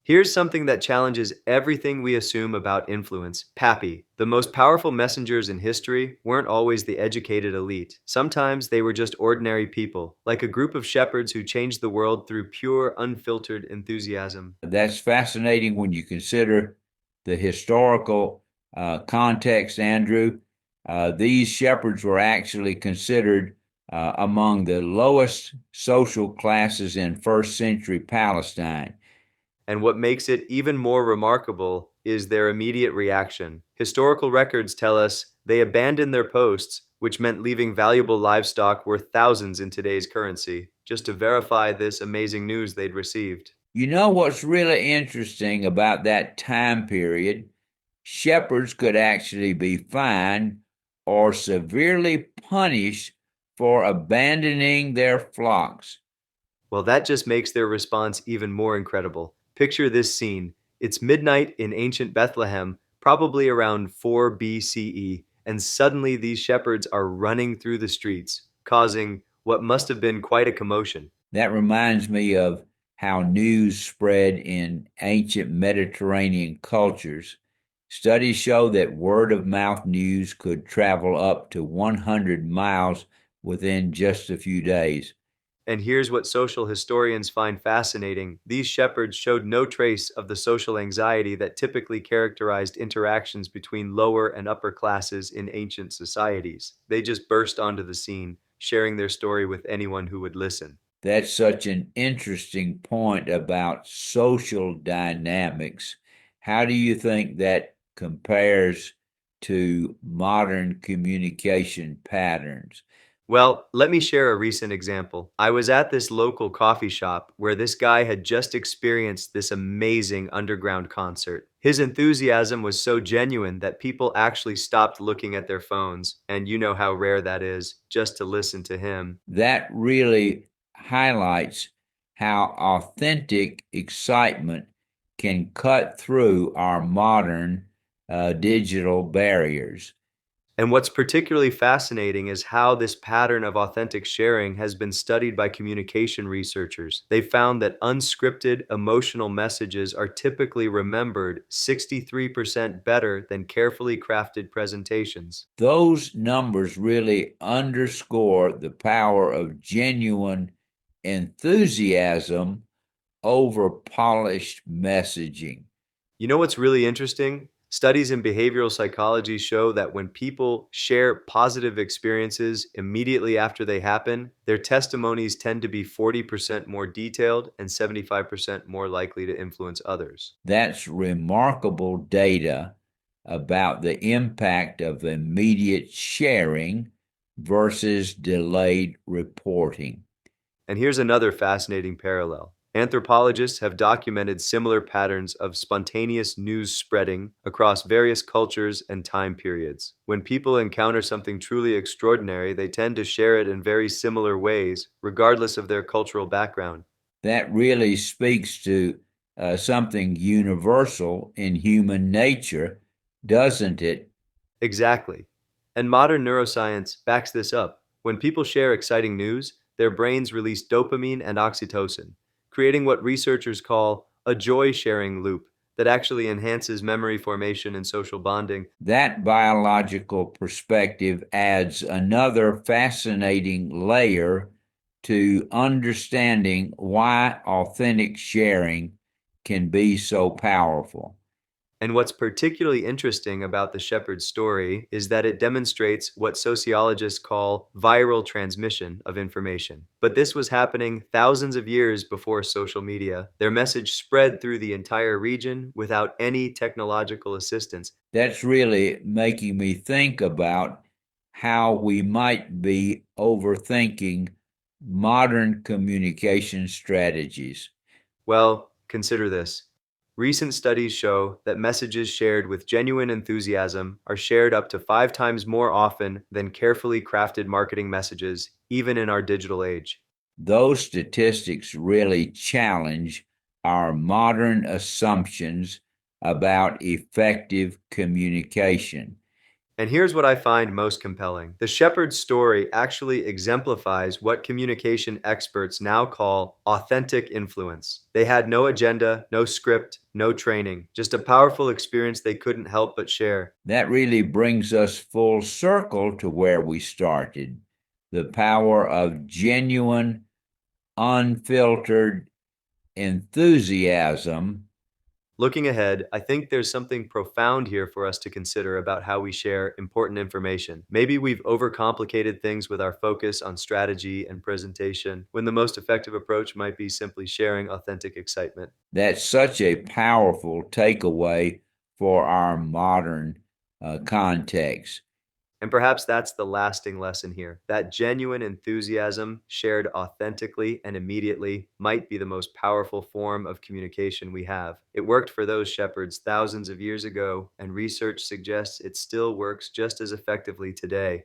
Here's something that challenges everything we assume about influence. PAPPY. The most powerful messengers in history weren't always the educated elite. Sometimes they were just ordinary people, like a group of shepherds who changed the world through pure, unfiltered enthusiasm. That's fascinating when you consider the historical context, Andrew. These shepherds were actually considered among the lowest social classes in first century Palestine. And what makes it even more remarkable is their immediate reaction. Historical records tell us they abandoned their posts, which meant leaving valuable livestock worth thousands in today's currency, just to verify this amazing news they'd received. You know what's really interesting about that time period? Shepherds could actually be fined or severely punished for abandoning their flocks. Well, that just makes their response even more incredible. Picture this scene. It's midnight in ancient Bethlehem, probably around 4 BCE, and suddenly these shepherds are running through the streets, causing what must have been quite a commotion. That reminds me of how news spread in ancient Mediterranean cultures. Studies show that word of mouth news could travel up to 100 miles within just a few days. And here's what social historians find fascinating. These shepherds showed no trace of the social anxiety that typically characterized interactions between lower and upper classes in ancient societies. They just burst onto the scene, sharing their story with anyone who would listen. That's such an interesting point about social dynamics. How do you think that compares to modern communication patterns? Well, let me share a recent example. I was at this local coffee shop where this guy had just experienced this amazing underground concert. His enthusiasm was so genuine that people actually stopped looking at their phones, and you know how rare that is, just to listen to him. That really highlights how authentic excitement can cut through our modern digital barriers. And what's particularly fascinating is how this pattern of authentic sharing has been studied by communication researchers. They found that unscripted emotional messages are typically remembered 63% better than carefully crafted presentations. Those numbers really underscore the power of genuine enthusiasm over polished messaging. You know what's really interesting? Studies in behavioral psychology show that when people share positive experiences immediately after they happen, their testimonies tend to be 40% more detailed and 75% more likely to influence others. That's remarkable data about the impact of immediate sharing versus delayed reporting. And here's another fascinating parallel. Anthropologists have documented similar patterns of spontaneous news spreading across various cultures and time periods. When people encounter something truly extraordinary, they tend to share it in very similar ways, regardless of their cultural background. That really speaks to something universal in human nature, doesn't it? Exactly. And modern neuroscience backs this up. When people share exciting news, their brains release dopamine and oxytocin, creating what researchers call a joy sharing loop that actually enhances memory formation and social bonding. That biological perspective adds another fascinating layer to understanding why authentic sharing can be so powerful. And what's particularly interesting about the shepherd's story is that it demonstrates what sociologists call viral transmission of information. But this was happening thousands of years before social media. Their message spread through the entire region without any technological assistance. That's really making me think about how we might be overthinking modern communication strategies. Well, consider this. Recent studies show that messages shared with genuine enthusiasm are shared up to 5 times more often than carefully crafted marketing messages, even in our digital age. Those statistics really challenge our modern assumptions about effective communication. And here's what I find most compelling. The shepherd's story actually exemplifies what communication experts now call authentic influence. They had no agenda, no script, no training, just a powerful experience they couldn't help but share. That really brings us full circle to where we started, the power of genuine, unfiltered enthusiasm. Looking ahead, I think there's something profound here for us to consider about how we share important information. Maybe we've overcomplicated things with our focus on strategy and presentation, when the most effective approach might be simply sharing authentic excitement. That's such a powerful takeaway for our modern context. And perhaps that's the lasting lesson here. That genuine enthusiasm, shared authentically and immediately, might be the most powerful form of communication we have. It worked for those shepherds thousands of years ago, and research suggests it still works just as effectively today.